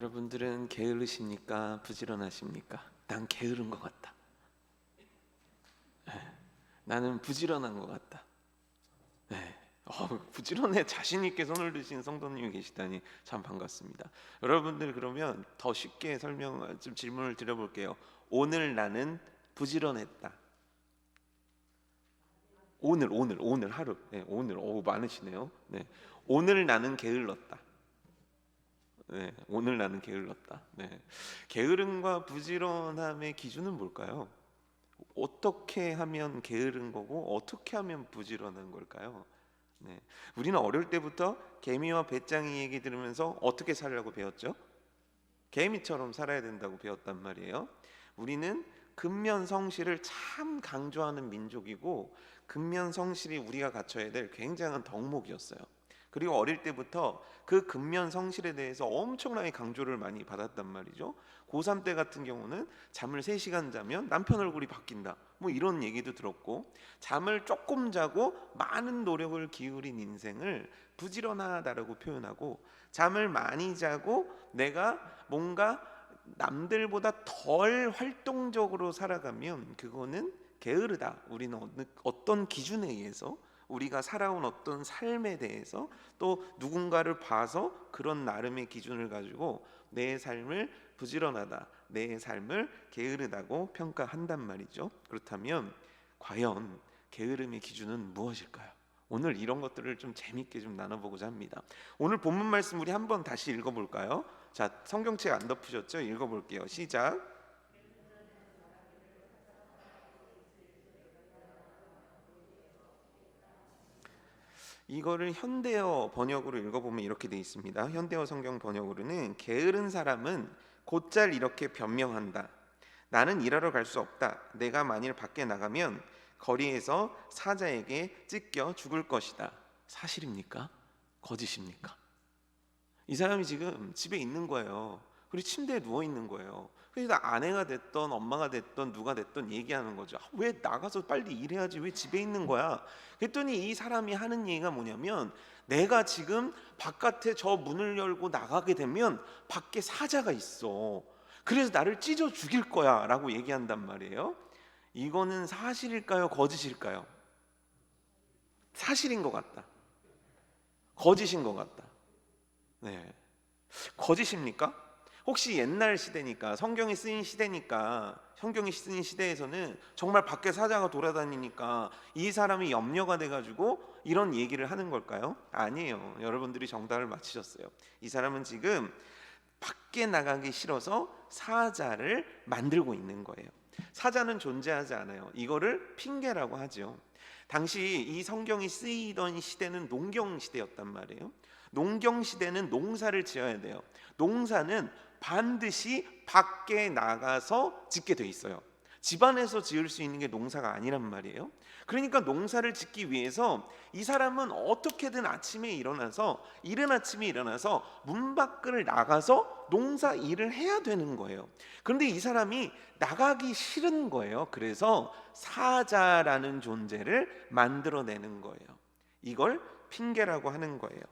여러분들은 게으르십니까? 부지런하십니까? 난 게으른 것 같다. 네, 나는 부지런한 것 같다. 네, 부지런해 자신 있게 손을 드신 성도님이 계시다니 참 반갑습니다. 여러분들 그러면 더 쉽게 좀 질문을 드려볼게요. 오늘 나는 부지런했다. 오늘 하루. 네, 오늘 많으시네요. 네, 오늘 나는 게을렀다. 네, 오늘 나는 게을렀다. 네, 게으름과 부지런함의 기준은 뭘까요? 어떻게 하면 게으른 거고 어떻게 하면 부지런한 걸까요? 네, 우리는 어릴 때부터 개미와 배짱이 얘기 들으면서 어떻게 살라고 배웠죠? 개미처럼 살아야 된다고 배웠단 말이에요. 우리는 근면성실을 참 강조하는 민족이고 근면성실이 우리가 갖춰야 될 굉장한 덕목이었어요. 그리고 어릴 때부터 그 근면성실에 대해서 엄청나게 강조를 많이 받았단 말이죠. 고3 때 같은 경우는 잠을 3시간 자면 남편 얼굴이 바뀐다, 뭐 이런 얘기도 들었고, 잠을 조금 자고 많은 노력을 기울인 인생을 부지런하다라고 표현하고, 잠을 많이 자고 내가 뭔가 남들보다 덜 활동적으로 살아가면 그거는 게으르다. 우리는 어떤 기준에 의해서 우리가 살아온 어떤 삶에 대해서 또 누군가를 봐서 그런 나름의 기준을 가지고 내 삶을 부지런하다, 내 삶을 게으르다고 평가한단 말이죠. 그렇다면 과연 게으름의 기준은 무엇일까요? 오늘 이런 것들을 좀 재밌게 좀 나눠보고자 합니다. 오늘 본문 말씀 우리 한번 다시 읽어볼까요? 자, 성경책 안 덮으셨죠? 읽어볼게요. 시작. 이거를 현대어 번역으로 읽어보면 이렇게 돼 있습니다. 현대어 성경 번역으로는 게으른 사람은 곧잘 이렇게 변명한다. 나는 일하러 갈 수 없다. 내가 만일 밖에 나가면 거리에서 사자에게 찢겨 죽을 것이다. 사실입니까? 거짓입니까? 이 사람이 지금 집에 있는 거예요. 그리고 침대에 누워 있는 거예요. 그래서 아내가 됐던 엄마가 됐던 누가 됐던 얘기하는 거죠. 왜 나가서 빨리 일해야지, 왜 집에 있는 거야? 그랬더니 이 사람이 하는 얘기가 뭐냐면, 내가 지금 바깥에 저 문을 열고 나가게 되면 밖에 사자가 있어. 그래서 나를 찢어 죽일 거야 라고 얘기한단 말이에요. 이거는 사실일까요? 거짓일까요? 사실인 것 같다. 거짓인 것 같다. 네, 거짓입니까? 혹시 옛날 시대니까, 성경이 쓰인 시대에서는 정말 밖에 사자가 돌아다니니까 이 사람이 염려가 돼가지고 이런 얘기를 하는 걸까요? 아니에요. 여러분들이 정답을 맞히셨어요. 이 사람은 지금 밖에 나가기 싫어서 사자를 만들고 있는 거예요. 사자는 존재하지 않아요. 이거를 핑계라고 하죠. 당시 이 성경이 쓰이던 시대는 농경 시대였단 말이에요. 농경 시대는 농사를 지어야 돼요. 농사는 반드시 밖에 나가서 짓게 돼 있어요. 집안에서 지을 수 있는 게 농사가 아니란 말이에요. 그러니까 농사를 짓기 위해서 이 사람은 어떻게든 이른 아침에 일어나서 문 밖을 나가서 농사 일을 해야 되는 거예요. 그런데 이 사람이 나가기 싫은 거예요. 그래서 사자라는 존재를 만들어내는 거예요. 이걸 핑계라고 하는 거예요.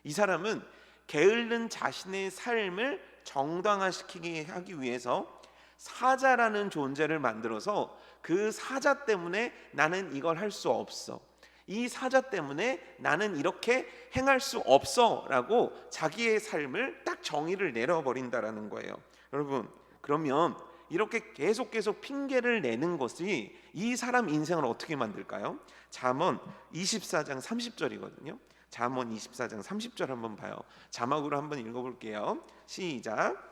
이 사람은 게으른 자신의 삶을 정당화시키게 하기 위해서 사자라는 존재를 만들어서 그 사자 때문에 나는 이걸 할 수 없어, 이 사자 때문에 나는 이렇게 행할 수 없어 라고 자기의 삶을 딱 정의를 내려버린다라는 거예요. 여러분, 그러면 이렇게 계속 핑계를 내는 것이 이 사람 인생을 어떻게 만들까요? 잠언 24장 30절이거든요 잠언 24장 30절 한번 봐요. 자막으로 한번 읽어볼게요. 시작.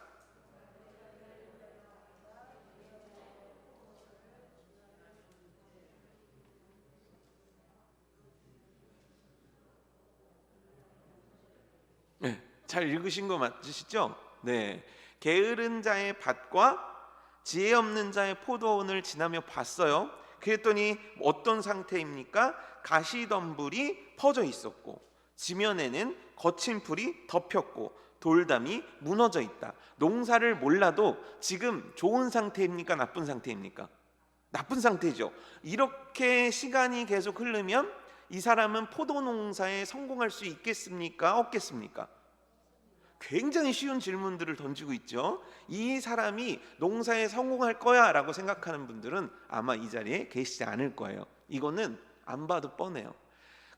네, 잘 읽으신 거 맞으시죠? 네, 게으른 자의 밭과 지혜 없는 자의 포도원을 지나며 봤어요. 그랬더니 어떤 상태입니까? 가시덤불이 퍼져 있었고 지면에는 거친 풀이 덮였고 돌담이 무너져 있다. 농사를 몰라도 지금 좋은 상태입니까? 나쁜 상태입니까? 나쁜 상태죠. 이렇게 시간이 계속 흐르면 이 사람은 포도 농사에 성공할 수 있겠습니까? 없겠습니까? 굉장히 쉬운 질문들을 던지고 있죠. 이 사람이 농사에 성공할 거야 라고 생각하는 분들은 아마 이 자리에 계시지 않을 거예요. 이거는 안 봐도 뻔해요.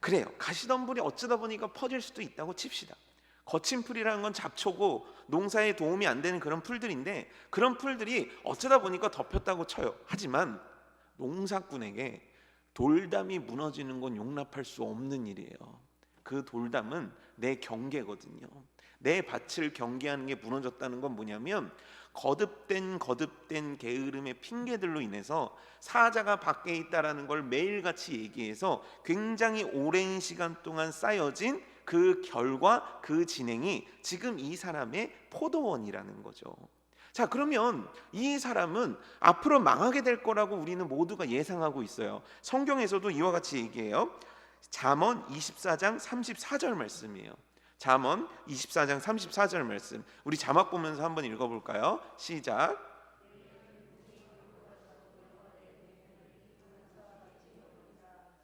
그래요. 가시덤불이 어쩌다 보니까 퍼질 수도 있다고 칩시다. 거친 풀이라는 건 잡초고 농사에 도움이 안 되는 그런 풀들인데, 그런 풀들이 어쩌다 보니까 덮였다고 쳐요. 하지만 농사꾼에게 돌담이 무너지는 건 용납할 수 없는 일이에요. 그 돌담은 내 경계거든요. 내 밭을 경계하는 게 무너졌다는 건 뭐냐면, 거듭된 게으름의 핑계들로 인해서 사자가 밖에 있다라는 걸 매일같이 얘기해서 굉장히 오랜 시간 동안 쌓여진 그 결과, 그 진행이 지금 이 사람의 포도원이라는 거죠. 자, 그러면 이 사람은 앞으로 망하게 될 거라고 우리는 모두가 예상하고 있어요. 성경에서도 이와 같이 얘기해요. 잠언 24장 34절 말씀이에요. 잠언 24장 34절 말씀, 우리 자막 보면서 한번 읽어볼까요? 시작.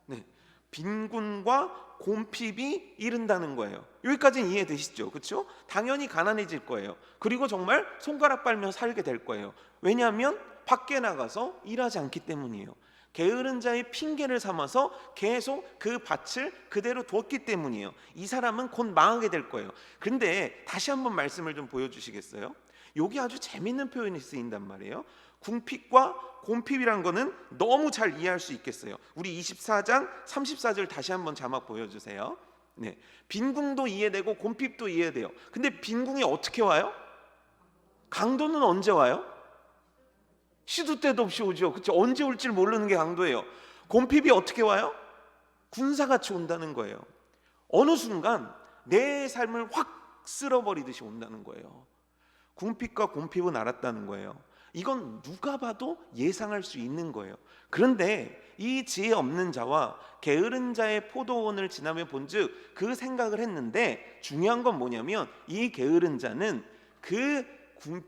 네, 빈군과 곰핍이 이른다는 거예요. 여기까지는 이해되시죠? 그렇죠? 당연히 가난해질 거예요. 그리고 정말 손가락 빨며 살게 될 거예요. 왜냐하면 밖에 나가서 일하지 않기 때문이에요. 게으른 자의 핑계를 삼아서 계속 그 밭을 그대로 뒀기 때문이에요. 이 사람은 곧 망하게 될 거예요. 그런데 다시 한번 말씀을 좀 보여주시겠어요? 여기 아주 재밌는 표현이 쓰인단 말이에요. 궁핍과 곰핍이란 거는 너무 잘 이해할 수 있겠어요. 우리 24장 34절 다시 한번 자막 보여주세요. 네, 빈궁도 이해되고 곰핍도 이해돼요. 근데 빈궁이 어떻게 와요? 강도는 언제 와요? 시도 때도 없이 오죠. 그렇죠? 언제 올지 모르는 게 강도예요. 곰핍이 어떻게 와요? 군사같이 온다는 거예요. 어느 순간 내 삶을 확 쓸어버리듯이 온다는 거예요. 궁핍과 곰핍은 알았다는 거예요. 이건 누가 봐도 예상할 수 있는 거예요. 그런데 이 지혜 없는 자와 게으른 자의 포도원을 지나며 본즉 그 생각을 했는데, 중요한 건 뭐냐면 이 게으른 자는 그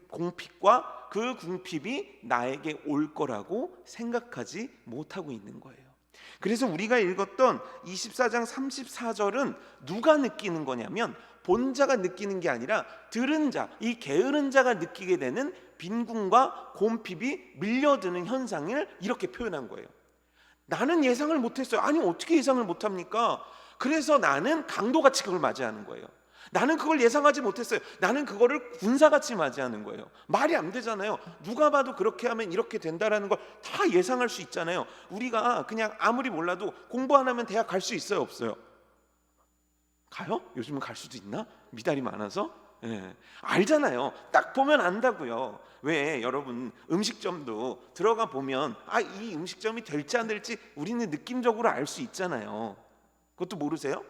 공핍과 그 궁핍이 나에게 올 거라고 생각하지 못하고 있는 거예요. 그래서 우리가 읽었던 24장 34절은 누가 느끼는 거냐면, 본자가 느끼는 게 아니라 들은 자, 이 게으른 자가 느끼게 되는 빈궁과 곰핍이 밀려드는 현상을 이렇게 표현한 거예요. 나는 예상을 못했어요. 아니, 어떻게 예상을 못합니까? 그래서 나는 강도같이 그걸 맞이하는 거예요. 나는 그걸 예상하지 못했어요. 나는 그거를 군사같이 맞이하는 거예요. 말이 안 되잖아요. 누가 봐도 그렇게 하면 이렇게 된다라는 걸 다 예상할 수 있잖아요. 우리가 그냥 아무리 몰라도 공부 안 하면 대학 갈 수 있어요, 없어요? 가요? 요즘은 갈 수도 있나? 미달이 많아서? 예, 알잖아요. 딱 보면 안다고요. 왜 여러분 음식점도 들어가 보면 이 음식점이 될지 안 될지 우리는 느낌적으로 알 수 있잖아요. 그것도 모르세요?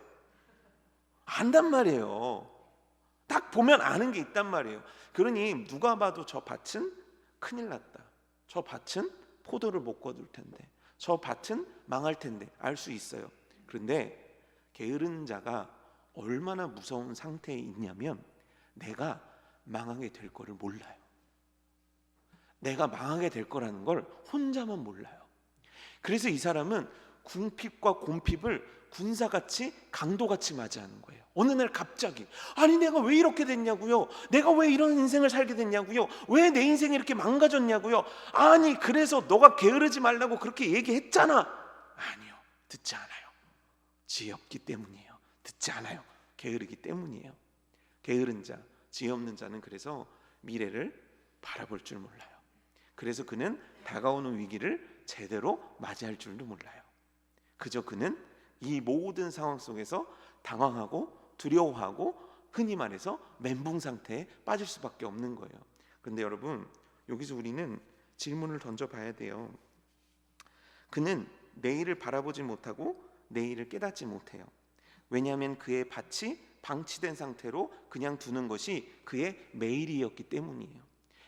안단 말이에요. 딱 보면 아는 게 있단 말이에요. 그러니 누가 봐도 저 밭은 큰일 났다, 저 밭은 포도를 못 거둘 텐데, 저 밭은 망할 텐데 알 수 있어요. 그런데 게으른 자가 얼마나 무서운 상태에 있냐면, 내가 망하게 될 거를 몰라요. 내가 망하게 될 거라는 걸 혼자만 몰라요. 그래서 이 사람은 궁핍과 곰핍을 군사같이 강도같이 맞이하는 거예요. 어느 날 갑자기 아니 내가 왜 이렇게 됐냐고요? 내가 왜 이런 인생을 살게 됐냐고요? 왜 내 인생이 이렇게 망가졌냐고요? 아니 그래서 너가 게으르지 말라고 그렇게 얘기했잖아. 아니요, 듣지 않아요. 지혜 없기 때문이에요. 듣지 않아요. 게으르기 때문이에요. 게으른 자, 지혜 없는 자는 그래서 미래를 바라볼 줄 몰라요. 그래서 그는 다가오는 위기를 제대로 맞이할 줄도 몰라요. 그저 그는 이 모든 상황 속에서 당황하고 두려워하고 흔히 말해서 멘붕 상태에 빠질 수밖에 없는 거예요. 그런데 여러분, 여기서 우리는 질문을 던져봐야 돼요. 그는 내일을 바라보지 못하고 내일을 깨닫지 못해요. 왜냐하면 그의 밭이 방치된 상태로 그냥 두는 것이 그의 매일이었기 때문이에요.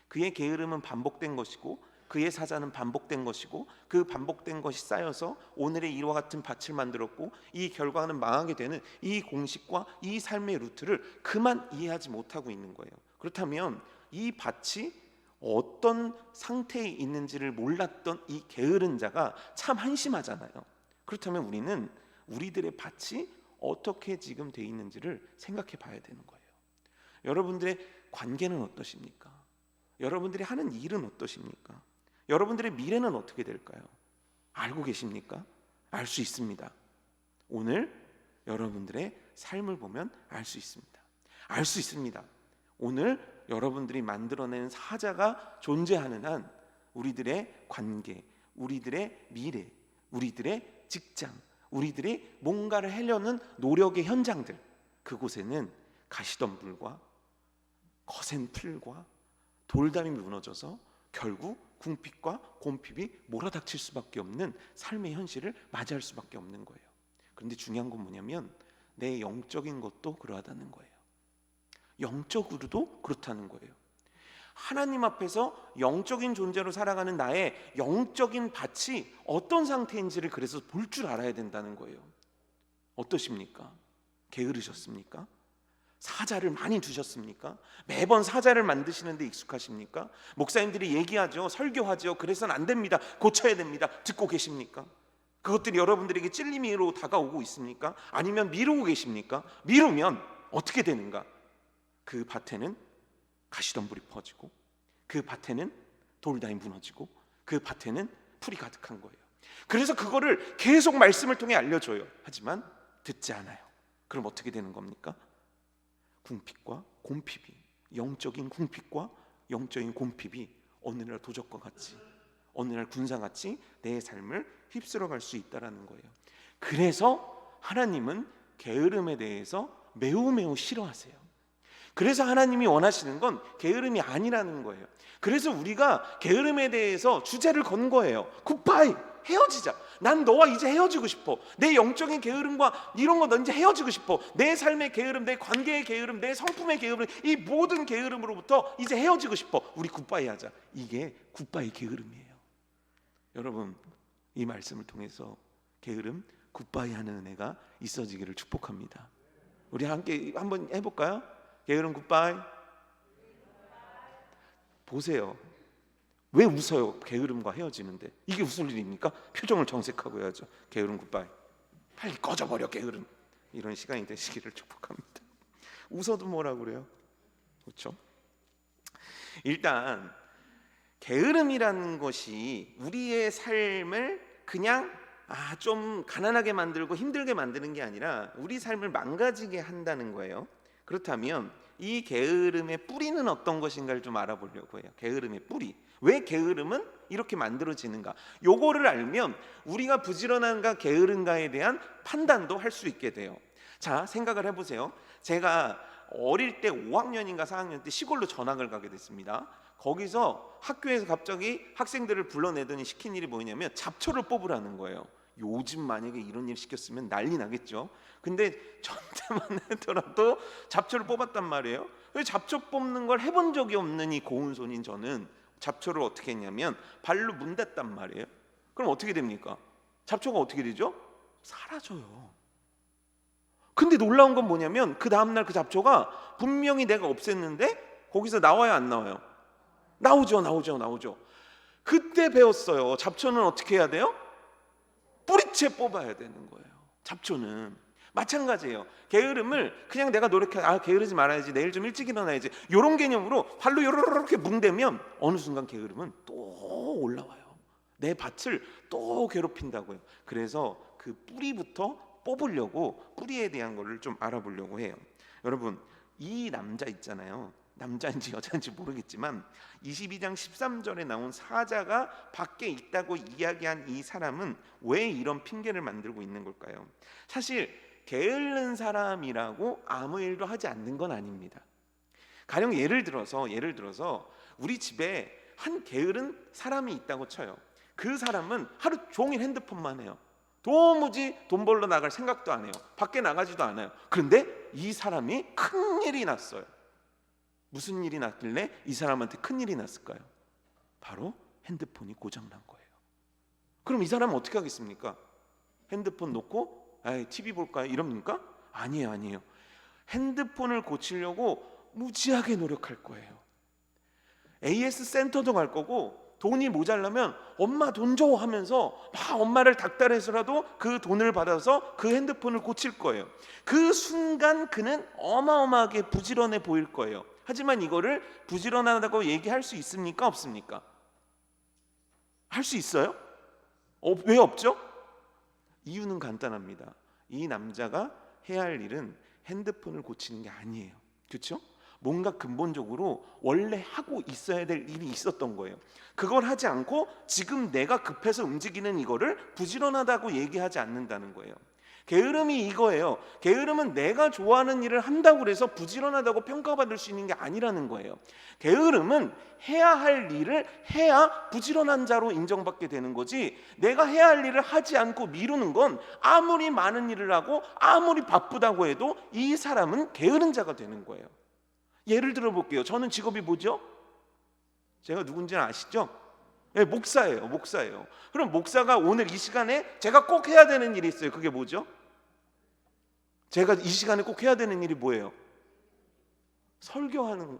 그의 게으름은 반복된 것이고 그의 사자는 반복된 것이고 그 반복된 것이 쌓여서 오늘의 이와 같은 밭을 만들었고, 이 결과는 망하게 되는 이 공식과 이 삶의 루트를 그만 이해하지 못하고 있는 거예요. 그렇다면 이 밭이 어떤 상태에 있는지를 몰랐던 이 게으른 자가 참 한심하잖아요. 그렇다면 우리는 우리들의 밭이 어떻게 지금 돼 있는지를 생각해 봐야 되는 거예요. 여러분들의 관계는 어떠십니까? 여러분들이 하는 일은 어떠십니까? 여러분들의 미래는 어떻게 될까요? 알고 계십니까? 알 수 있습니다. 오늘 여러분들의 삶을 보면 알 수 있습니다. 알 수 있습니다. 오늘 여러분들이 만들어낸 사자가 존재하는 한 우리들의 관계, 우리들의 미래, 우리들의 직장, 우리들이 뭔가를 하려는 노력의 현장들, 그곳에는 가시덤불과 거센 풀과 돌담이 무너져서 결국 궁핍과 곰핍이 몰아닥칠 수밖에 없는 삶의 현실을 맞이할 수밖에 없는 거예요. 그런데 중요한 건 뭐냐면 내 영적인 것도 그러하다는 거예요. 영적으로도 그렇다는 거예요. 하나님 앞에서 영적인 존재로 살아가는 나의 영적인 밭이 어떤 상태인지를 그래서 볼 줄 알아야 된다는 거예요. 어떠십니까? 게으르셨습니까? 사자를 많이 두셨습니까? 매번 사자를 만드시는 데 익숙하십니까? 목사님들이 얘기하죠. 설교하죠. 그래서는 안 됩니다. 고쳐야 됩니다. 듣고 계십니까? 그것들이 여러분들에게 찔림으로 다가오고 있습니까? 아니면 미루고 계십니까? 미루면 어떻게 되는가? 그 밭에는 가시덤불이 퍼지고, 그 밭에는 돌담이 무너지고, 그 밭에는 풀이 가득한 거예요. 그래서 그거를 계속 말씀을 통해 알려줘요. 하지만 듣지 않아요. 그럼 어떻게 되는 겁니까? 궁핍과 곰핍이, 영적인 궁핍과 영적인 곰핍이 어느 날 도적과 같이, 어느 날 군사같이 내 삶을 휩쓸어 갈 수 있다라는 거예요. 그래서 하나님은 게으름에 대해서 매우 싫어하세요. 그래서 하나님이 원하시는 건 게으름이 아니라는 거예요. 그래서 우리가 게으름에 대해서 주제를 건 거예요. 굿바이, 헤어지자. 난 너와 이제 헤어지고 싶어. 내 영적인 게으름과 이런 거 너 이제 헤어지고 싶어. 내 삶의 게으름, 내 관계의 게으름, 내 성품의 게으름, 이 모든 게으름으로부터 이제 헤어지고 싶어. 우리 굿바이 하자. 이게 굿바이 게으름이에요. 여러분, 이 말씀을 통해서 게으름 굿바이 하는 은혜가 있어지기를 축복합니다. 우리 함께 한번 해볼까요? 게으름 굿바이. 보세요. 왜 웃어요? 게으름과 헤어지는데. 이게 웃을 일입니까? 표정을 정색하고 해야죠. 게으름 굿바이. 빨리 꺼져버려 게으름. 이런 시간이 되시기를 축복합니다. 웃어도 뭐라 그래요? 그렇죠? 일단 게으름이라는 것이 우리의 삶을 그냥 좀 가난하게 만들고 힘들게 만드는 게 아니라 우리 삶을 망가지게 한다는 거예요. 그렇다면 이 게으름의 뿌리는 어떤 것인가를 좀 알아보려고 해요. 게으름의 뿌리. 왜 게으름은 이렇게 만들어지는가? 요거를 알면 우리가 부지런한가 게으른가에 대한 판단도 할 수 있게 돼요. 자, 생각을 해보세요. 제가 어릴 때 5학년인가 4학년 때 시골로 전학을 가게 됐습니다. 거기서 학교에서 갑자기 학생들을 불러내더니 시킨 일이 뭐냐면 잡초를 뽑으라는 거예요. 요즘 만약에 이런 일 시켰으면 난리 나겠죠. 근데 전 때만 해더라도 잡초를 뽑았단 말이에요. 잡초 뽑는 걸 해본 적이 없는 이 고운손인 저는 잡초를 어떻게 했냐면 발로 문댔단 말이에요. 그럼 어떻게 됩니까? 잡초가 어떻게 되죠? 사라져요. 근데 놀라운 건 뭐냐면 그 다음날 그 잡초가 분명히 내가 없앴는데 거기서 나와요, 안 나와요? 나오죠. 그때 배웠어요. 잡초는 어떻게 해야 돼요? 뿌리채 뽑아야 되는 거예요. 잡초는 마찬가지예요. 게으름을 그냥 내가 노력해 게으르지 말아야지, 내일 좀 일찍 일어나야지, 이런 개념으로 발로 이렇게 뭉대면 어느 순간 게으름은 또 올라와요. 내 밭을 또 괴롭힌다고요. 그래서 그 뿌리부터 뽑으려고 뿌리에 대한 거를 좀 알아보려고 해요. 여러분, 이 남자 있잖아요. 남자인지 여자인지 모르겠지만 22장 13절에 나온 사자가 밖에 있다고 이야기한 이 사람은 왜 이런 핑계를 만들고 있는 걸까요? 사실 게으른 사람이라고 아무 일도 하지 않는 건 아닙니다. 가령 예를 들어서 우리 집에 한 게으른 사람이 있다고 쳐요. 그 사람은 하루 종일 핸드폰만 해요. 도무지 돈 벌러 나갈 생각도 안 해요. 밖에 나가지도 않아요. 그런데 이 사람이 큰 일이 났어요. 무슨 일이 났길래 이 사람한테 큰 일이 났을까요? 바로 핸드폰이 고장난 거예요. 그럼 이 사람은 어떻게 하겠습니까? 핸드폰 놓고 TV 볼까요? 이럽니까? 아니에요. 핸드폰을 고치려고 무지하게 노력할 거예요. AS 센터도 갈 거고 돈이 모자라면 엄마 돈 줘 하면서 막 엄마를 닥달해서라도 그 돈을 받아서 그 핸드폰을 고칠 거예요. 그 순간 그는 어마어마하게 부지런해 보일 거예요. 하지만 이거를 부지런하다고 얘기할 수 있습니까? 없습니까? 할 수 있어요? 왜 없죠? 이유는 간단합니다. 이 남자가 해야 할 일은 핸드폰을 고치는 게 아니에요. 그렇죠? 뭔가 근본적으로 원래 하고 있어야 될 일이 있었던 거예요. 그걸 하지 않고 지금 내가 급해서 움직이는 이거를 부지런하다고 얘기하지 않는다는 거예요. 게으름이 이거예요. 게으름은 내가 좋아하는 일을 한다고 해서 부지런하다고 평가받을 수 있는 게 아니라는 거예요. 게으름은 해야 할 일을 해야 부지런한 자로 인정받게 되는 거지, 내가 해야 할 일을 하지 않고 미루는 건 아무리 많은 일을 하고 아무리 바쁘다고 해도 이 사람은 게으른 자가 되는 거예요. 예를 들어 볼게요. 저는 직업이 뭐죠? 제가 누군지 아시죠? 네, 목사예요. 목사예요. 그럼 목사가 오늘 이 시간에 제가 꼭 해야 되는 일이 있어요. 그게 뭐죠? 제가 이 시간에 꼭 해야 되는 일이 뭐예요? 설교하는.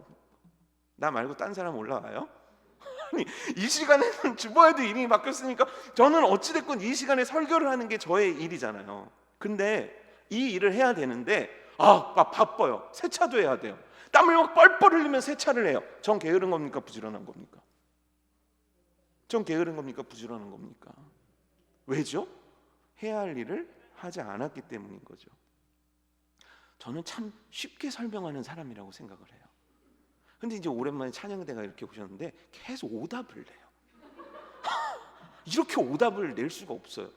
나 말고 딴 사람 올라와요? 아니, 이 시간에는 주보에도 일이 맡겼으니까 저는 어찌됐건 이 시간에 설교를 하는 게 저의 일이잖아요. 근데 이 일을 해야 되는데 바빠요. 세차도 해야 돼요. 땀을 막 뻘뻘 흘리면 세차를 해요. 전 게으른 겁니까? 부지런한 겁니까? 전 게으른 겁니까? 부지런한 겁니까? 왜죠? 해야 할 일을 하지 않았기 때문인 거죠. 저는 참 쉽게 설명하는 사람이라고 생각을 해요. 근데 이제 오랜만에 찬양대가 이렇게 오셨는데 계속 오답을 내요. 이렇게 오답을 낼 수가 없어요.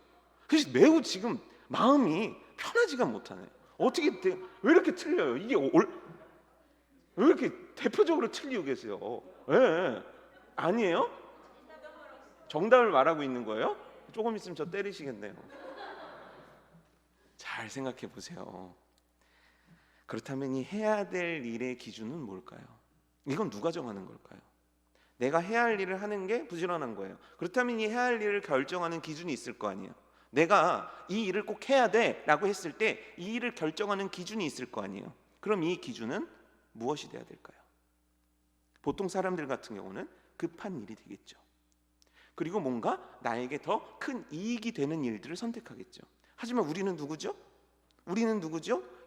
그래서 매우 지금 마음이 편하지가 못하네요. 왜 이렇게 틀려요? 이게 왜 이렇게 대표적으로 틀리고 계세요? 네. 아니에요? 정답을 말하고 있는 거예요? 조금 있으면 저 때리시겠네요. 잘 생각해 보세요. 그렇다면 이 해야 될 일의 기준은 뭘까요? 이건 누가 정하는 걸까요? 내가 해야 할 일을 하는 게 부지런한 거예요. 그렇다면 이 해야 할 일을 결정하는 기준이 있을 거 아니에요. 내가 이 일을 꼭 해야 돼 라고 했을 때 이 일을 결정하는 기준이 있을 거 아니에요. 그럼 이 기준은 무엇이 돼야 될까요? 보통 사람들 같은 경우는 급한 일이 되겠죠. 그리고 뭔가 나에게 더 큰 이익이 되는 일들을 선택하겠죠. 하지만 우리는 누구죠?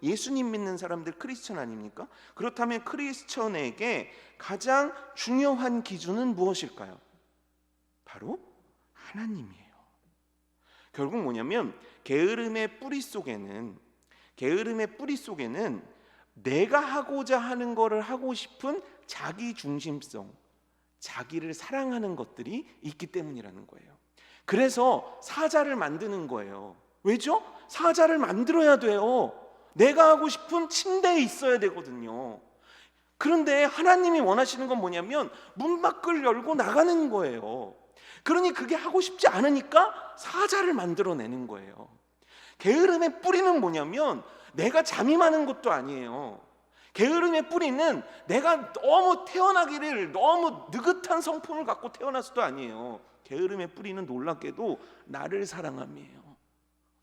예수님 믿는 사람들, 크리스천 아닙니까? 그렇다면 크리스천에게 가장 중요한 기준은 무엇일까요? 바로 하나님이에요. 결국 뭐냐면 게으름의 뿌리 속에는 내가 하고자 하는 거를 하고 싶은 자기 중심성, 자기를 사랑하는 것들이 있기 때문이라는 거예요. 그래서 사자를 만드는 거예요. 왜죠? 사자를 만들어야 돼요. 내가 하고 싶은 침대에 있어야 되거든요. 그런데 하나님이 원하시는 건 뭐냐면 문 밖을 열고 나가는 거예요. 그러니 그게 하고 싶지 않으니까 사자를 만들어내는 거예요. 게으름의 뿌리는 뭐냐면 내가 잠이 많은 것도 아니에요. 게으름의 뿌리는 내가 태어나기를 너무 느긋한 성품을 갖고 태어나서도 아니에요. 게으름의 뿌리는 놀랍게도 나를 사랑함이에요.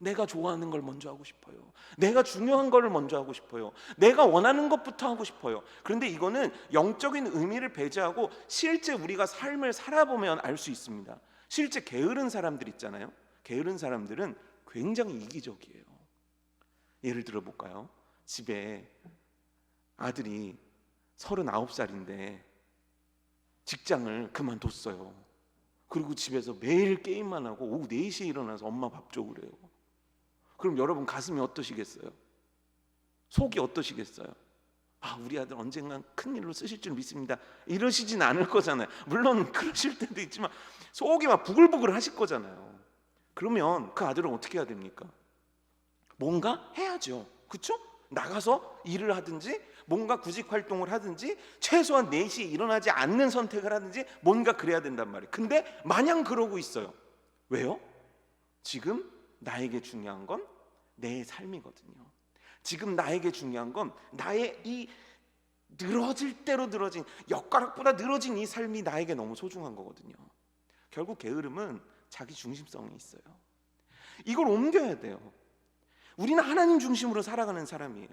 내가 좋아하는 걸 먼저 하고 싶어요. 내가 중요한 걸 먼저 하고 싶어요. 내가 원하는 것부터 하고 싶어요. 그런데 이거는 영적인 의미를 배제하고 실제 우리가 삶을 살아보면 알 수 있습니다. 실제 게으른 사람들 있잖아요. 게으른 사람들은 굉장히 이기적이에요. 예를 들어 볼까요? 집에 아들이 39살인데 직장을 그만뒀어요. 그리고 집에서 매일 게임만 하고 오후 4시에 일어나서 엄마 밥 줘 그래요. 그럼 여러분 가슴이 어떠시겠어요? 속이 어떠시겠어요? 우리 아들 언젠간 큰 일로 쓰실 줄 믿습니다. 이러시진 않을 거잖아요. 물론 그러실 때도 있지만 속이 막 부글부글 하실 거잖아요. 그러면 그 아들은 어떻게 해야 됩니까? 뭔가 해야죠. 그렇죠? 나가서 일을 하든지 뭔가 구직 활동을 하든지 최소한 4시에 일어나지 않는 선택을 하든지 뭔가 그래야 된단 말이에요. 근데 마냥 그러고 있어요. 왜요? 지금 나에게 중요한 건 내 삶이거든요. 지금 나에게 중요한 건 나의 이 늘어질 대로 늘어진, 엿가락보다 늘어진 이 삶이 나에게 너무 소중한 거거든요. 결국 게으름은 자기 중심성이 있어요. 이걸 옮겨야 돼요. 우리는 하나님 중심으로 살아가는 사람이에요.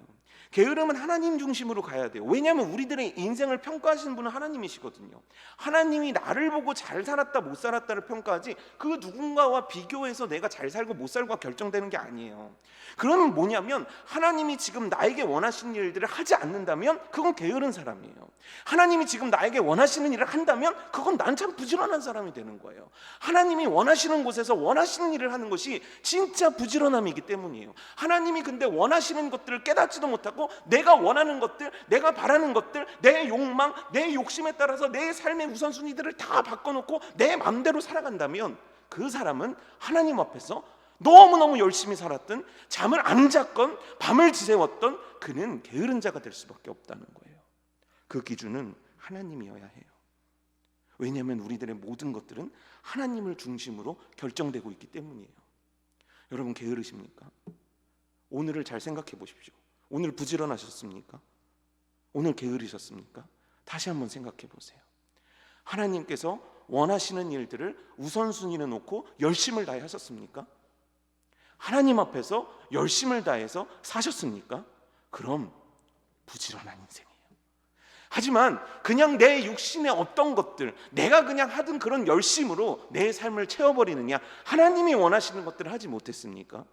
게으름은 하나님 중심으로 가야 돼요. 왜냐하면 우리들의 인생을 평가하시는 분은 하나님이시거든요. 하나님이 나를 보고 잘 살았다 못 살았다를 평가하지 그 누군가와 비교해서 내가 잘 살고 못 살고가 결정되는 게 아니에요. 그러면 뭐냐면 하나님이 지금 나에게 원하시는 일들을 하지 않는다면 그건 게으른 사람이에요. 하나님이 지금 나에게 원하시는 일을 한다면 그건 난 참 부지런한 사람이 되는 거예요. 하나님이 원하시는 곳에서 원하시는 일을 하는 것이 진짜 부지런함이기 때문이에요. 하나님이 근데 원하시는 것들을 깨닫지도 못하고 내가 원하는 것들, 내가 바라는 것들, 내 욕망, 내 욕심에 따라서 내 삶의 우선순위들을 다 바꿔놓고 내 맘대로 살아간다면 그 사람은 하나님 앞에서 너무너무 열심히 살았던, 잠을 안 잤건 밤을 지새웠던 그는 게으른 자가 될 수밖에 없다는 거예요. 그 기준은 하나님이어야 해요. 왜냐하면 우리들의 모든 것들은 하나님을 중심으로 결정되고 있기 때문이에요. 여러분 게으르십니까? 오늘을 잘 생각해 보십시오. 오늘 부지런하셨습니까? 오늘 게으르셨습니까? 다시 한번 생각해 보세요. 하나님께서 원하시는 일들을 우선순위를 놓고 열심을 다해 하셨습니까? 하나님 앞에서 열심을 다해서 사셨습니까? 그럼 부지런한 인생이에요. 하지만 그냥 내 육신의 어떤 것들, 내가 그냥 하던 그런 열심으로 내 삶을 채워버리느냐, 하나님이 원하시는 것들을 하지 못했습니까?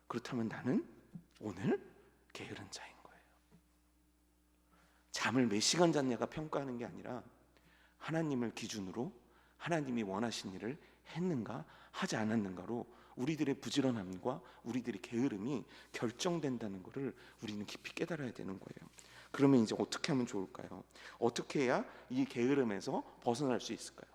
그렇다면 나는 오늘 게으른 자인 거예요. 잠을 몇 시간 잤냐가 평가하는 게 아니라 하나님을 기준으로 하나님이 원하신 일을 했는가 하지 않았는가로 우리들의 부지런함과 우리들의 게으름이 결정된다는 것을 우리는 깊이 깨달아야 되는 거예요. 그러면 이제 어떻게 하면 좋을까요? 어떻게 해야 이 게으름에서 벗어날 수 있을까요?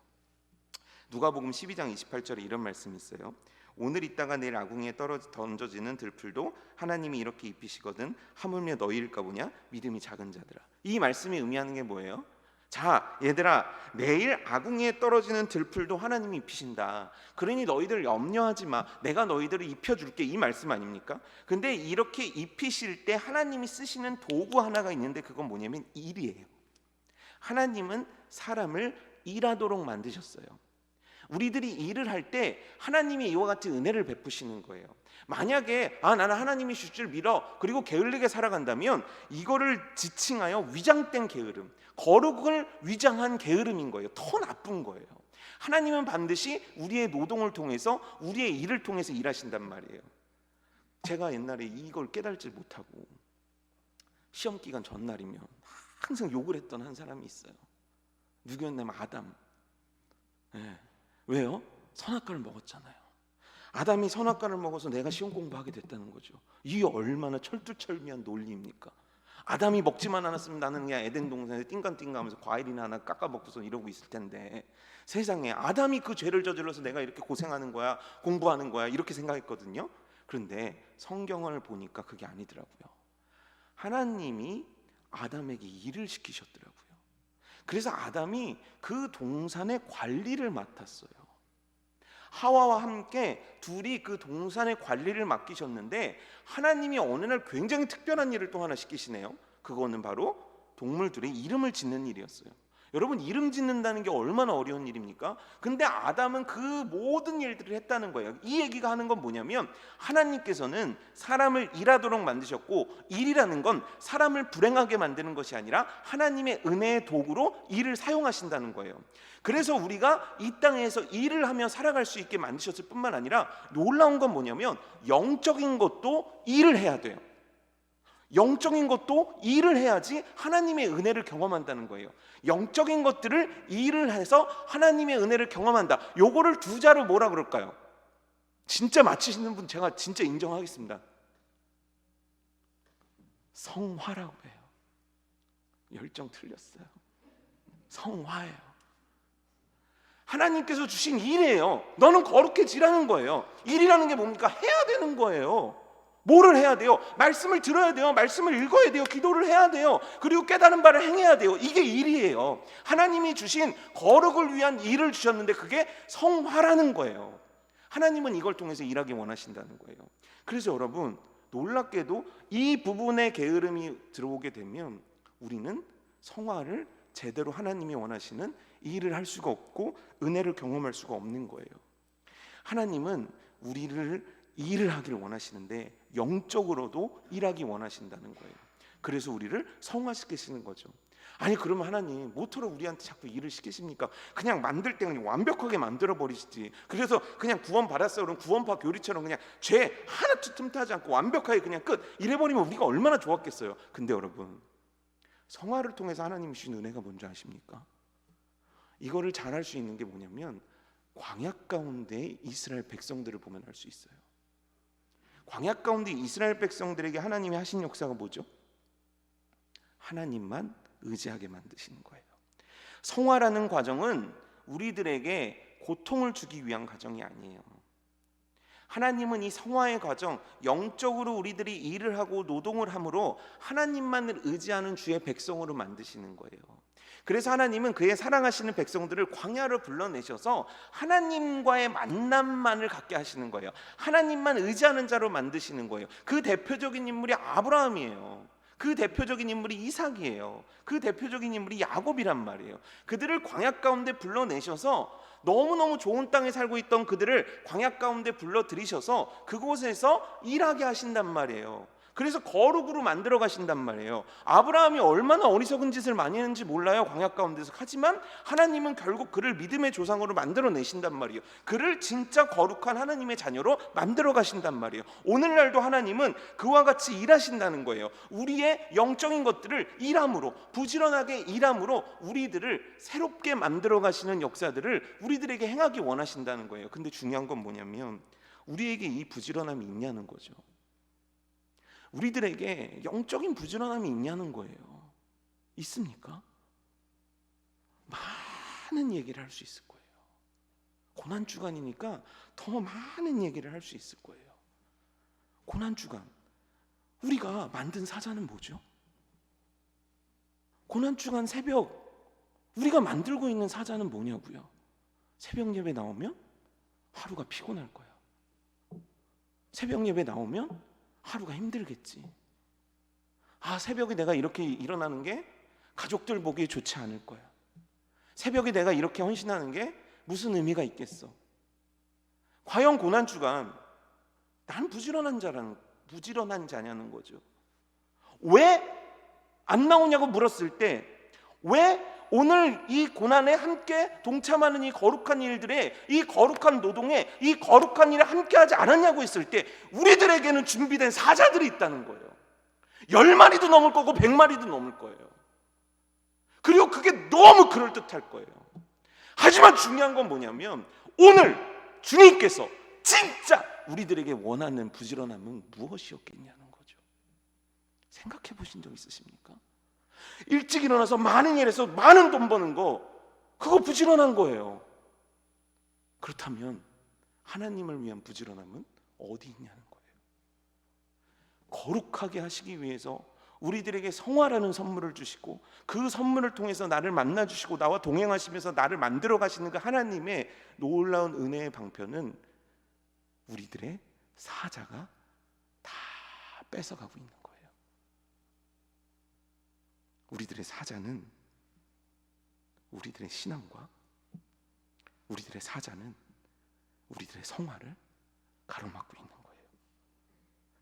누가복음 12장 28절에 이런 말씀이 있어요. 오늘 있다가 내일 아궁이에 던져지는 들풀도 하나님이 이렇게 입히시거든 하물며 너희일까 보냐 믿음이 작은 자들아. 이 말씀이 의미하는 게 뭐예요? 자 얘들아, 내일 아궁이에 떨어지는 들풀도 하나님이 입히신다. 그러니 너희들 염려하지 마. 내가 너희들을 입혀줄게. 이 말씀 아닙니까? 근데 이렇게 입히실 때 하나님이 쓰시는 도구 하나가 있는데 그건 뭐냐면 일이에요. 하나님은 사람을 일하도록 만드셨어요. 우리들이 일을 할 때 하나님이 이와 같은 은혜를 베푸시는 거예요. 만약에 나는 하나님이 줄 줄 믿어 그리고 게을르게 살아간다면 이거를 지칭하여 위장된 게으름, 거룩을 위장한 게으름인 거예요. 더 나쁜 거예요. 하나님은 반드시 우리의 노동을 통해서 우리의 일을 통해서 일하신단 말이에요. 제가 옛날에 이걸 깨달지 못하고 시험 기간 전날이면 항상 욕을 했던 한 사람이 있어요. 누구였냐면 아담. 네. 왜요? 선악과를 먹었잖아요. 아담이 선악과를 먹어서 내가 시험 공부하게 됐다는 거죠. 이게 얼마나 철두철미한 논리입니까? 아담이 먹지만 않았으면 나는 그냥 에덴 동산에서 띵간띵간하면서 과일이나 하나 깎아 먹고서 이러고 있을 텐데, 세상에 아담이 그 죄를 저질러서 내가 이렇게 고생하는 거야, 공부하는 거야, 이렇게 생각했거든요. 그런데 성경을 보니까 그게 아니더라고요. 하나님이 아담에게 일을 시키셨더라고요. 그래서 아담이 그 동산의 관리를 맡았어요. 하와와 함께 둘이 그 동산의 관리를 맡기셨는데 하나님이 어느 날 굉장히 특별한 일을 또 하나 시키시네요. 그거는 바로 동물들의 이름을 짓는 일이었어요. 여러분, 이름 짓는다는 게 얼마나 어려운 일입니까? 근데 아담은 그 모든 일들을 했다는 거예요. 이 얘기가 하는 건 뭐냐면 하나님께서는 사람을 일하도록 만드셨고, 일이라는 건 사람을 불행하게 만드는 것이 아니라 하나님의 은혜의 도구로 일을 사용하신다는 거예요. 그래서 우리가 이 땅에서 일을 하며 살아갈 수 있게 만드셨을 뿐만 아니라 놀라운 건 뭐냐면 영적인 것도 일을 해야 돼요. 영적인 것도 일을 해야지 하나님의 은혜를 경험한다는 거예요. 영적인 것들을 일을 해서 하나님의 은혜를 경험한다. 요거를 두 자로 뭐라 그럴까요? 진짜 맞히시는 분 제가 진짜 인정하겠습니다. 성화라고 해요. 열정 틀렸어요. 성화예요. 하나님께서 주신 일이에요. 너는 거룩해지라는 거예요. 일이라는 게 뭡니까? 해야 되는 거예요. 뭐를 해야 돼요? 말씀을 들어야 돼요. 말씀을 읽어야 돼요. 기도를 해야 돼요. 그리고 깨달은 바를 행해야 돼요. 이게 일이에요. 하나님이 주신 거룩을 위한 일을 주셨는데 그게 성화라는 거예요. 하나님은 이걸 통해서 일하기 원하신다는 거예요. 그래서 여러분, 놀랍게도 이 부분에 게으름이 들어오게 되면 우리는 성화를 제대로 하나님이 원하시는 일을 할 수가 없고 은혜를 경험할 수가 없는 거예요. 하나님은 우리를 일을 하기를 원하시는데 영적으로도 일하기 원하신다는 거예요. 그래서 우리를 성화시키시는 거죠. 아니 그러면 하나님 뭐토록 우리한테 자꾸 일을 시키십니까? 그냥 만들 때 그냥 완벽하게 만들어 버리시지. 그래서 그냥 구원 받았어 그럼 구원파 교리처럼 그냥 죄 하나도 틈타지 않고 완벽하게 그냥 끝 이래 버리면 우리가 얼마나 좋았겠어요. 근데 여러분 성화를 통해서 하나님이 주신 은혜가 뭔지 아십니까? 이거를 잘할 수 있는 게 뭐냐면 광야 가운데 이스라엘 백성들을 보면 알 수 있어요. 광야 가운데 이스라엘 백성들에게 하나님이 하신 역사가 뭐죠? 하나님만 의지하게 만드시는 거예요. 성화라는 과정은 우리들에게 고통을 주기 위한 과정이 아니에요. 하나님은 이 성화의 과정, 영적으로 우리들이 일을 하고 노동을 함으로 하나님만을 의지하는 주의 백성으로 만드시는 거예요. 그래서 하나님은 그의 사랑하시는 백성들을 광야로 불러내셔서 하나님과의 만남만을 갖게 하시는 거예요. 하나님만 의지하는 자로 만드시는 거예요. 그 대표적인 인물이 아브라함이에요. 그 대표적인 인물이 이삭이에요. 그 대표적인 인물이 야곱이란 말이에요. 그들을 광야 가운데 불러내셔서 너무너무 좋은 땅에 살고 있던 그들을 광야 가운데 불러들이셔서 그곳에서 일하게 하신단 말이에요. 그래서 거룩으로 만들어 가신단 말이에요. 아브라함이 얼마나 어리석은 짓을 많이 했는지 몰라요, 광야 가운데서. 하지만 하나님은 결국 그를 믿음의 조상으로 만들어 내신단 말이에요. 그를 진짜 거룩한 하나님의 자녀로 만들어 가신단 말이에요. 오늘날도 하나님은 그와 같이 일하신다는 거예요. 우리의 영적인 것들을 일함으로, 부지런하게 일함으로 우리들을 새롭게 만들어 가시는 역사들을 우리들에게 행하기 원하신다는 거예요. 근데 중요한 건 뭐냐면 우리에게 이 부지런함이 있냐는 거죠. 우리들에게 영적인 부지런함이 있냐는 거예요. 있습니까? 많은 얘기를 할 수 있을 거예요. 고난주간이니까 더 많은 얘기를 할 수 있을 거예요. 고난주간, 우리가 만든 사자는 뭐죠? 고난주간 새벽 우리가 만들고 있는 사자는 뭐냐고요? 새벽 예배 나오면 하루가 피곤할 거야. 새벽 예배 나오면 하루가 힘들겠지. 새벽에 내가 이렇게 일어나는 게 가족들 보기에 좋지 않을 거야. 새벽에 내가 이렇게 헌신하는 게 무슨 의미가 있겠어? 과연 고난주간 난 부지런한 자냐는 거죠. 왜 안 나오냐고 물었을 때 왜 오늘 이 고난에 함께 동참하는 이 거룩한 일들에, 이 거룩한 노동에, 이 거룩한 일에 함께하지 않았냐고 했을 때 우리들에게는 준비된 사자들이 있다는 거예요. 10마리도 넘을 거고 100마리도 넘을 거예요. 그리고 그게 너무 그럴듯할 거예요. 하지만 중요한 건 뭐냐면 오늘 주님께서 진짜 우리들에게 원하는 부지런함은 무엇이었겠냐는 거죠. 생각해 보신 적 있으십니까? 일찍 일어나서 많은 일에서 많은 돈 버는 거, 그거 부지런한 거예요. 그렇다면 하나님을 위한 부지런함은 어디 있냐는 거예요. 거룩하게 하시기 위해서 우리들에게 성화라는 선물을 주시고 그 선물을 통해서 나를 만나 주시고 나와 동행하시면서 나를 만들어 가시는 그 하나님의 놀라운 은혜의 방편은 우리들의 사자가 다 뺏어가고 있는 거예요. 우리들의 사자는, 우리들의 신앙과 우리들의 사자는 우리들의 성화를 가로막고 있는 거예요.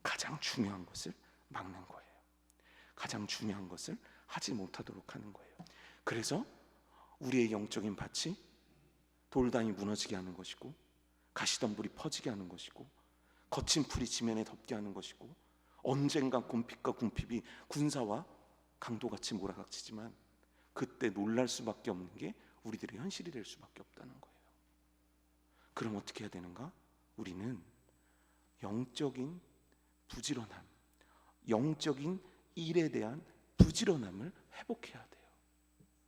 가장 중요한 것을 막는 거예요. 가장 중요한 것을 하지 못하도록 하는 거예요. 그래서 우리의 영적인 밭이 돌단이 무너지게 하는 것이고, 가시덤불이 퍼지게 하는 것이고, 거친 풀이 지면에 덮게 하는 것이고, 언젠가 곰핍과 궁핍이 군사와 강도같이 몰아닥치지만 그때 놀랄 수밖에 없는 게 우리들의 현실이 될 수밖에 없다는 거예요. 그럼 어떻게 해야 되는가? 우리는 영적인 부지런함, 영적인 일에 대한 부지런함을 회복해야 돼요.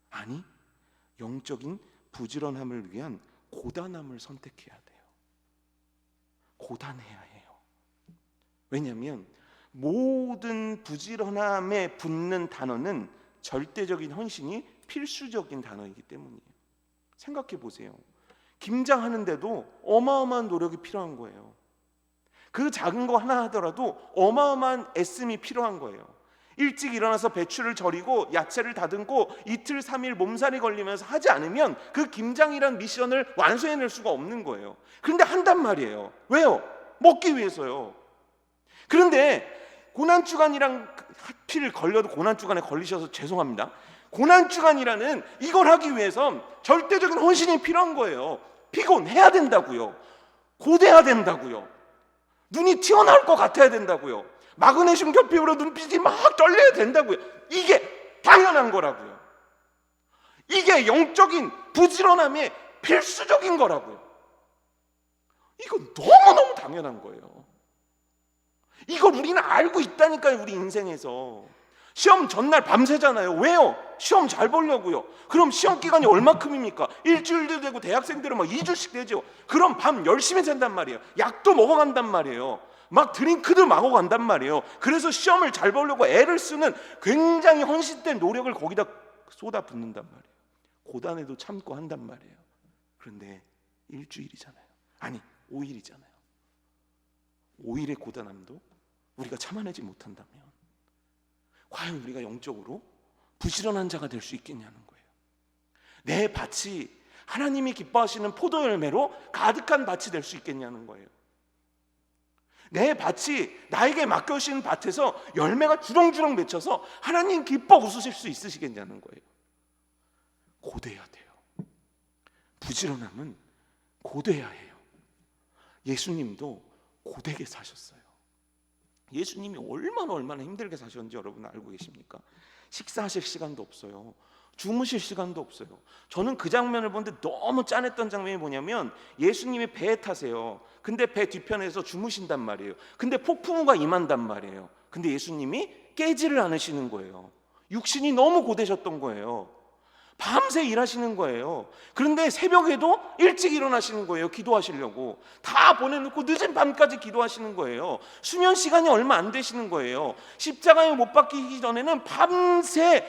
아니, 영적인 부지런함을 위한 고단함을 선택해야 돼요. 고단해야 해요. 왜냐하면 모든 부지런함에 붙는 단어는 절대적인 헌신이 필수적인 단어이기 때문이에요. 생각해 보세요. 김장하는데도 어마어마한 노력이 필요한 거예요. 그 작은 거 하나 하더라도 어마어마한 애씀이 필요한 거예요. 일찍 일어나서 배추를 절이고 야채를 다듬고 이틀 3일 몸살이 걸리면서 하지 않으면 그 김장이란 미션을 완수해낼 수가 없는 거예요. 그런데 한단 말이에요. 왜요? 먹기 위해서요. 그런데 고난주간이랑 하필 걸려도 고난주간에 걸리셔서 죄송합니다. 고난주간이라는 이걸 하기 위해선 절대적인 헌신이 필요한 거예요. 피곤해야 된다고요. 고돼야 된다고요. 눈이 튀어나올 것 같아야 된다고요. 마그네슘 결핍으로 눈빛이 막 떨려야 된다고요. 이게 당연한 거라고요. 이게 영적인 부지런함의 필수적인 거라고요. 이건 너무너무 당연한 거예요. 이걸 우리는 알고 있다니까요. 우리 인생에서 시험 전날 밤새잖아요. 왜요? 시험 잘 보려고요. 그럼 시험 기간이 얼마큼입니까? 일주일도 되고 대학생들은 막 2주씩 되죠. 그럼 밤 열심히 샌단 말이에요. 약도 먹어간단 말이에요. 막 드링크도 마고간단 말이에요. 그래서 시험을 잘 보려고 애를 쓰는 굉장히 헌신된 노력을 거기다 쏟아붓는단 말이에요. 고단에도 참고 한단 말이에요. 그런데 일주일이잖아요. 아니 5일이잖아요. 5일의 고단함도 우리가 참아내지 못한다면 과연 우리가 영적으로 부지런한 자가 될 수 있겠냐는 거예요. 내 밭이 하나님이 기뻐하시는 포도 열매로 가득한 밭이 될 수 있겠냐는 거예요. 내 밭이 나에게 맡겨주신 밭에서 열매가 주렁주렁 맺혀서 하나님 기뻐 웃으실 수 있으시겠냐는 거예요. 고대해야 돼요. 부지런함은 고대해야 해요. 예수님도 고되게 사셨어요. 예수님이 얼마나 힘들게 사셨는지 여러분 알고 계십니까? 식사하실 시간도 없어요. 주무실 시간도 없어요. 저는 그 장면을 보는데 너무 짠했던 장면이 뭐냐면 예수님이 배에 타세요. 근데 배 뒤편에서 주무신단 말이에요. 근데 폭풍우가 임한단 말이에요. 근데 예수님이 깨지를 않으시는 거예요. 육신이 너무 고되셨던 거예요. 밤새 일하시는 거예요. 그런데 새벽에도 일찍 일어나시는 거예요. 기도하시려고. 다 보내놓고 늦은 밤까지 기도하시는 거예요. 수면 시간이 얼마 안 되시는 거예요. 십자가에 못 박히기 전에는 밤새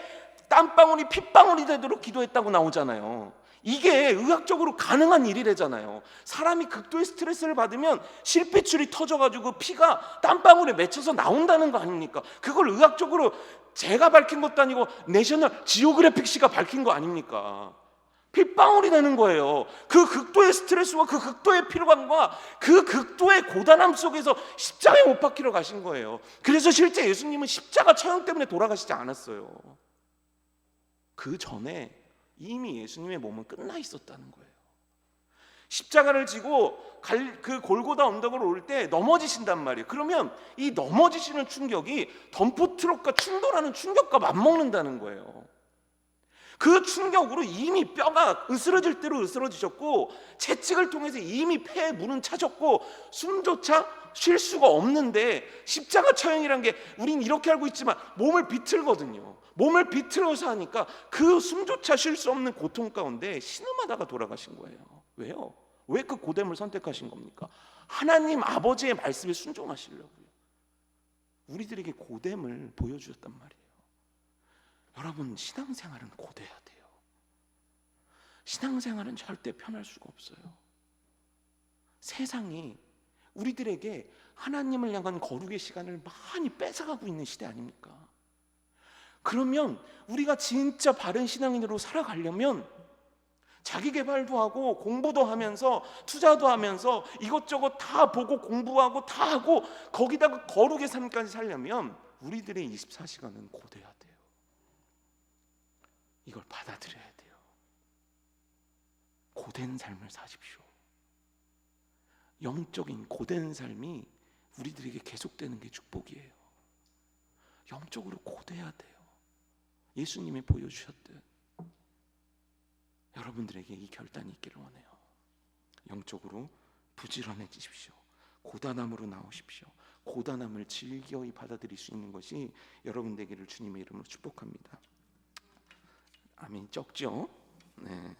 땀방울이 핏방울이 되도록 기도했다고 나오잖아요. 이게 의학적으로 가능한 일이래잖아요. 사람이 극도의 스트레스를 받으면 실핏줄이 터져가지고 피가 땀방울에 맺혀서 나온다는 거 아닙니까? 그걸 의학적으로 제가 밝힌 것도 아니고 내셔널 지오그래픽시가 밝힌 거 아닙니까? 핏방울이 되는 거예요. 그 극도의 스트레스와 그 극도의 피로감과 그 극도의 고단함 속에서 십자가에 못 박히러 가신 거예요. 그래서 실제 예수님은 십자가 처형 때문에 돌아가시지 않았어요. 그 전에 이미 예수님의 몸은 끝나 있었다는 거예요. 십자가를 지고 그 골고다 언덕을 오를 때 넘어지신단 말이에요. 그러면 이 넘어지시는 충격이 덤프트럭과 충돌하는 충격과 맞먹는다는 거예요. 그 충격으로 이미 뼈가 으스러질 대로 으스러지셨고 채찍을 통해서 이미 폐에 물은 차졌고 숨조차 쉴 수가 없는데 십자가 처형이란 게 우린 이렇게 알고 있지만 몸을 비틀거든요. 몸을 비틀어서 하니까 그 숨조차 쉴 수 없는 고통 가운데 신음하다가 돌아가신 거예요. 왜요? 왜 그 고됨을 선택하신 겁니까? 하나님 아버지의 말씀에 순종하시려고요. 우리들에게 고됨을 보여주셨단 말이에요. 여러분, 신앙생활은 고돼야 돼요. 신앙생활은 절대 편할 수가 없어요. 세상이 우리들에게 하나님을 향한 거룩의 시간을 많이 뺏어가고 있는 시대 아닙니까? 그러면 우리가 진짜 바른 신앙인으로 살아가려면 자기 개발도 하고 공부도 하면서 투자도 하면서 이것저것 다 보고 공부하고 다 하고 거기다가 거룩의 삶까지 살려면 우리들의 24시간은 고돼야 돼요. 이걸 받아들여야 돼요. 고된 삶을 사십시오. 영적인 고된 삶이 우리들에게 계속되는 게 축복이에요. 영적으로 고돼야 돼요. 예수님이 보여주셨듯 여러분들에게 이 결단이 있기를 원해요. 영적으로 부지런해지십시오. 고단함으로 나오십시오. 고단함을 즐거이 받아들일 수 있는 것이 여러분 되기를 주님의 이름으로 축복합니다. 아멘. 적죠? 네.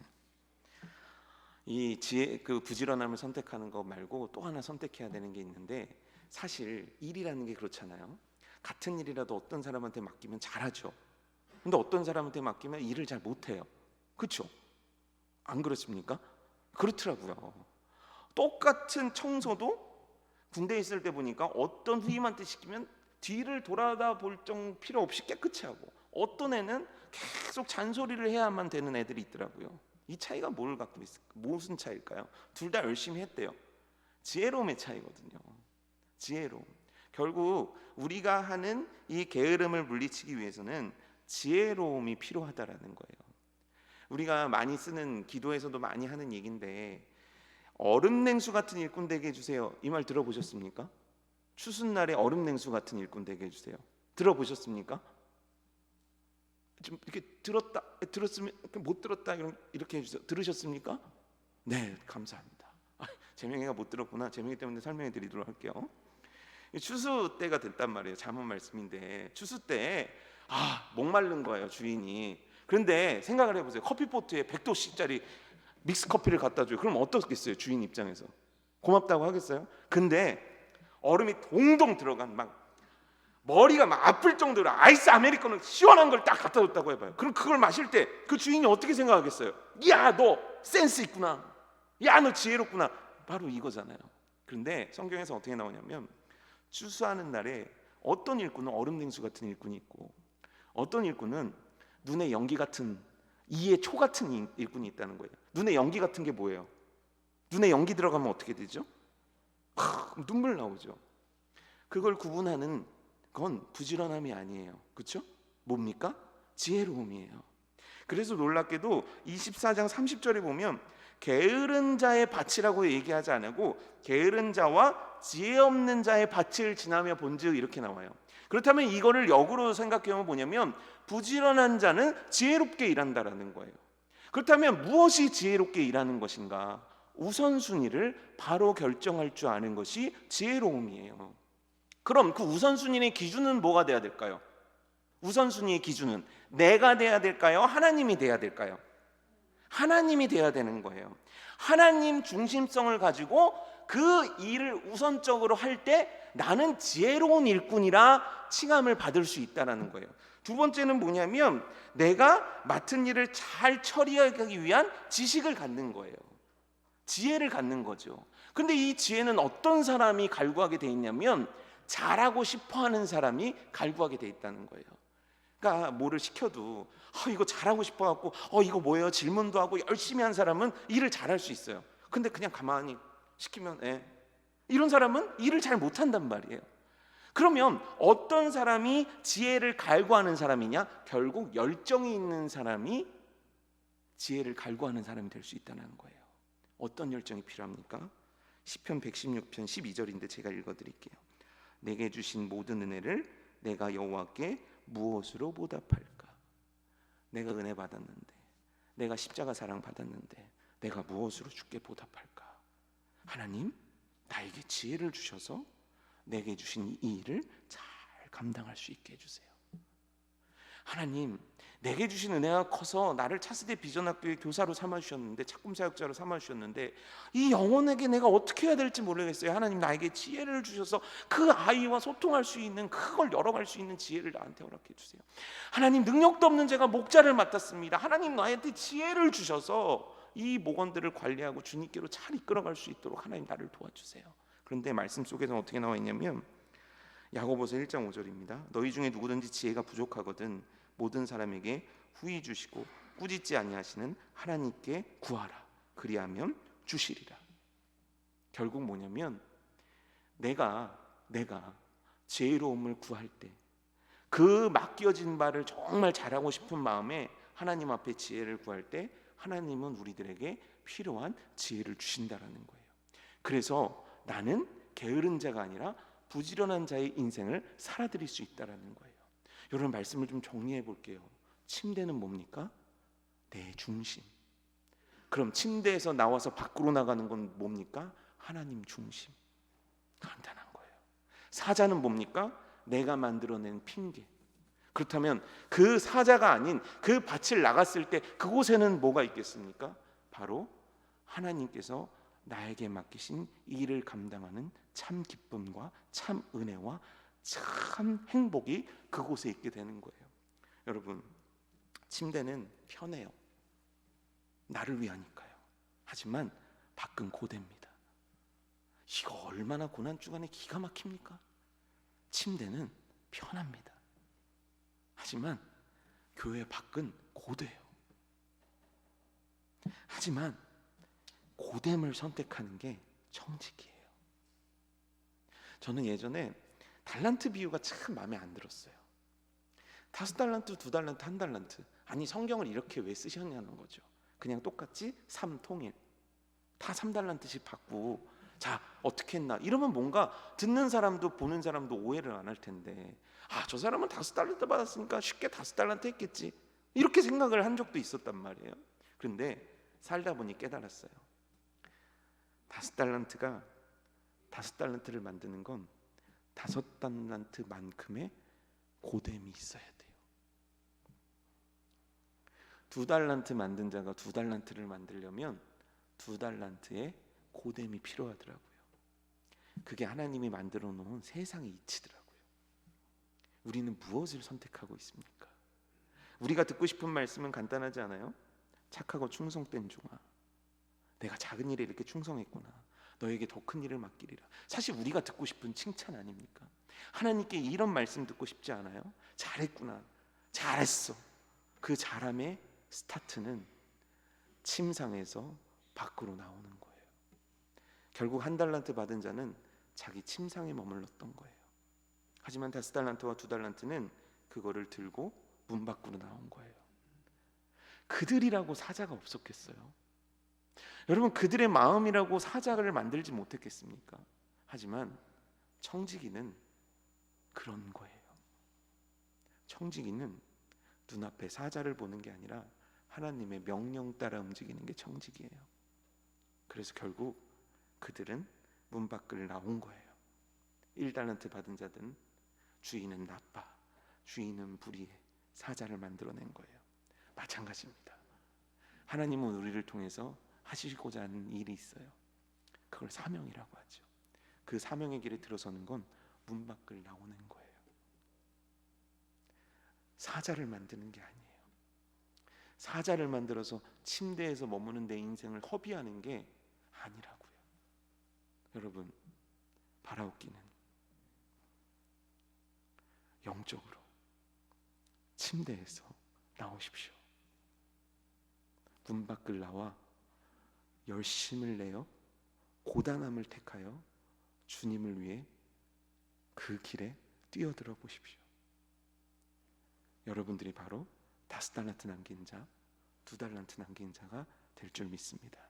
이 지혜, 그 부지런함을 선택하는 거 말고 또 하나 선택해야 되는 게 있는데, 사실 일이라는 게 그렇잖아요. 같은 일이라도 어떤 사람한테 맡기면 잘하죠. 근데 어떤 사람한테 맡기면 일을 잘 못해요. 그렇죠? 안 그렇습니까? 그렇더라고요. 똑같은 청소도 군대에 있을 때 보니까 어떤 후임한테 시키면 뒤를 돌아다 볼 필요 없이 깨끗이 하고, 어떤 애는 계속 잔소리를 해야만 되는 애들이 있더라고요. 이 차이가 뭘 갖고 있을까? 무슨 차이일까요? 둘 다 열심히 했대요. 지혜로움의 차이거든요. 지혜로움. 결국 우리가 하는 이 게으름을 물리치기 위해서는 지혜로움이 필요하다라는 거예요. 우리가 많이 쓰는, 기도에서도 많이 하는 얘기인데, 얼음 냉수 같은 일꾼 되게 해주세요. 이 말 들어보셨습니까? 추수날에 얼음 냉수 같은 일꾼 되게 해주세요. 들어보셨습니까? 좀 이렇게 들었으면 못 들었다 이렇게 해주세요. 들으셨습니까? 네, 감사합니다. 재명이가 못 들었구나. 재명이 때문에 설명해 드리도록 할게요. 추수 때가 됐단 말이에요. 잠언 말씀인데, 추수 때 목마른 거예요, 주인이. 그런데 생각을 해보세요. 커피포트에 100도씨짜리 믹스 커피를 갖다 줘요. 그럼 어떻겠어요, 주인 입장에서? 고맙다고 하겠어요? 근데 얼음이 동동 들어간, 막 머리가 막 아플 정도로 아이스 아메리카노 시원한 걸 딱 갖다 줬다고 해봐요. 그럼 그걸 마실 때 그 주인이 어떻게 생각하겠어요? 야, 너 센스 있구나. 야, 너 지혜롭구나. 바로 이거잖아요. 그런데 성경에서 어떻게 나오냐면, 추수하는 날에 어떤 일꾼은 얼음 냉수 같은 일꾼이 있고, 어떤 일꾼은 눈에 연기 같은, 이에 초 같은 일꾼이 있다는 거예요. 눈에 연기 같은 게 뭐예요? 눈에 연기 들어가면 어떻게 되죠? 눈물 나오죠. 그걸 구분하는 건 부지런함이 아니에요. 그렇죠? 뭡니까? 지혜로움이에요. 그래서 놀랍게도 24장 30절에 보면 게으른 자의 밭이라고 얘기하지 않고 게으른 자와 지혜 없는 자의 밭을 지나며 본즉 이렇게 나와요. 그렇다면 이거를 역으로 생각해보면 뭐냐면, 부지런한 자는 지혜롭게 일한다라는 거예요. 그렇다면 무엇이 지혜롭게 일하는 것인가? 우선순위를 바로 결정할 줄 아는 것이 지혜로움이에요. 그럼 그 우선순위의 기준은 뭐가 돼야 될까요? 우선순위의 기준은 내가 돼야 될까요? 하나님이 돼야 될까요? 하나님이 돼야 되는 거예요. 하나님 중심성을 가지고 그 일을 우선적으로 할 때 나는 지혜로운 일꾼이라 칭함을 받을 수 있다는 거예요. 두 번째는 뭐냐면, 내가 맡은 일을 잘 처리하기 위한 지식을 갖는 거예요. 지혜를 갖는 거죠. 근데 이 지혜는 어떤 사람이 갈구하게 돼 있냐면, 잘하고 싶어하는 사람이 갈구하게 돼 있다는 거예요. 그러니까 뭐를 시켜도 이거 잘하고 싶어갖고 이거 뭐예요? 질문도 하고 열심히 한 사람은 일을 잘할 수 있어요. 근데 그냥 가만히 시키면 이런 사람은 일을 잘 못한단 말이에요. 그러면 어떤 사람이 지혜를 갈구하는 사람이냐? 결국 열정이 있는 사람이 지혜를 갈구하는 사람이 될 수 있다는 거예요. 어떤 열정이 필요합니까? 시편 116편 12절인데 제가 읽어드릴게요. 내게 주신 모든 은혜를 내가 여호와께 무엇으로 보답할까? 내가 은혜 받았는데, 내가 십자가 사랑 받았는데 내가 무엇으로 주께 보답할까? 하나님, 나에게 지혜를 주셔서 내게 주신 이 일을 잘 감당할 수 있게 해주세요. 하나님, 내게 주신 은혜가 커서 나를 차세대 비전학교의 교사로 삼아주셨는데, 착금사역자로 삼아주셨는데, 이 영혼에게 내가 어떻게 해야 될지 모르겠어요. 하나님, 나에게 지혜를 주셔서 그 아이와 소통할 수 있는, 그걸 열어갈 수 있는 지혜를 나한테 허락해 주세요. 하나님, 능력도 없는 제가 목자를 맡았습니다. 하나님, 나한테 지혜를 주셔서 이 목원들을 관리하고 주님께로 잘 이끌어갈 수 있도록 하나님 나를 도와주세요. 그런데 말씀 속에서는 어떻게 나와 있냐면, 야고보서 1장 5절입니다. 너희 중에 누구든지 지혜가 부족하거든 모든 사람에게 후히 주시고 꾸짖지 아니하시는 하나님께 구하라. 그리하면 주시리라. 결국 뭐냐면, 내가 지혜로움을 구할 때, 그 맡겨진 바를 정말 잘하고 싶은 마음에 하나님 앞에 지혜를 구할 때, 하나님은 우리들에게 필요한 지혜를 주신다라는 거예요. 그래서 나는 게으른 자가 아니라 부지런한 자의 인생을 살아드릴 수 있다라는 거예요. 여러분, 말씀을 좀 정리해 볼게요. 침대는 뭡니까? 내 중심. 그럼 침대에서 나와서 밖으로 나가는 건 뭡니까? 하나님 중심. 간단한 거예요. 사자는 뭡니까? 내가 만들어낸 핑계. 그렇다면 그 사자가 아닌 그 밭을 나갔을 때 그곳에는 뭐가 있겠습니까? 바로 하나님께서 나에게 맡기신 일을 감당하는 참 기쁨과 참 은혜와 참 행복이 그곳에 있게 되는 거예요. 여러분, 침대는 편해요. 나를 위하니까요. 하지만 밖은 고됩니다. 이거 얼마나 고난주간에 기가 막힙니까? 침대는 편합니다. 하지만 교회 밖은 고돼요. 하지만 고됨을 선택하는 게 정직이에요. 저는 예전에 달란트 비유가 참 마음에 안 들었어요. 5달란트, 2달란트, 1달란트. 아니 성경을 이렇게 왜 쓰셨냐는 거죠. 그냥 똑같이 3통일 다 3달란트씩 받고 자 어떻게 했나 이러면 뭔가 듣는 사람도 보는 사람도 오해를 안 할 텐데, 아 저 사람은 5달란트 받았으니까 쉽게 5달란트 했겠지 이렇게 생각을 한 적도 있었단 말이에요. 그런데 살다 보니 깨달았어요. 5달란트가 5달란트를 만드는 건 5달란트만큼의 고됨이 있어야 돼요. 2달란트 만든 자가 2달란트를 만들려면 2달란트의 고됨이 필요하더라고요. 그게 하나님이 만들어 놓은 세상의 이치더라고요. 우리는 무엇을 선택하고 있습니까? 우리가 듣고 싶은 말씀은 간단하지 않아요? 착하고 충성된 종아, 내가 작은 일에 이렇게 충성했구나. 너에게 더 큰 일을 맡기리라. 사실 우리가 듣고 싶은 칭찬 아닙니까? 하나님께 이런 말씀 듣고 싶지 않아요? 잘했구나, 잘했어. 그 잘함의 스타트는 침상에서 밖으로 나오는 거예요. 결국 1달란트 받은 자는 자기 침상에 머물렀던 거예요. 하지만 5달란트와 2달란트는 그거를 들고 문 밖으로 나온 거예요. 그들이라고 사자가 없었겠어요? 여러분, 그들의 마음이라고 사자를 만들지 못했겠습니까? 하지만 청지기는 그런 거예요. 청지기는 눈앞에 사자를 보는 게 아니라 하나님의 명령 따라 움직이는 게 청지기예요. 그래서 결국 그들은 문 밖을 나온 거예요. 1달란트 받은 자들은 주인은 나빠, 주인은 불의해, 사자를 만들어낸 거예요. 마찬가지입니다. 하나님은 우리를 통해서 하시고자 하는 일이 있어요. 그걸 사명이라고 하죠. 그 사명의 길에 들어서는 건 문 밖을 나오는 거예요. 사자를 만드는 게 아니에요. 사자를 만들어서 침대에서 머무는 내 인생을 허비하는 게 아니라고요. 여러분, 바라옵기는 영적으로 침대에서 나오십시오. 문 밖을 나와 열심을 내어 고단함을 택하여 주님을 위해 그 길에 뛰어들어 보십시오. 여러분들이 바로 5달란트 남긴 자, 2달란트 남긴 자가 될 줄 믿습니다.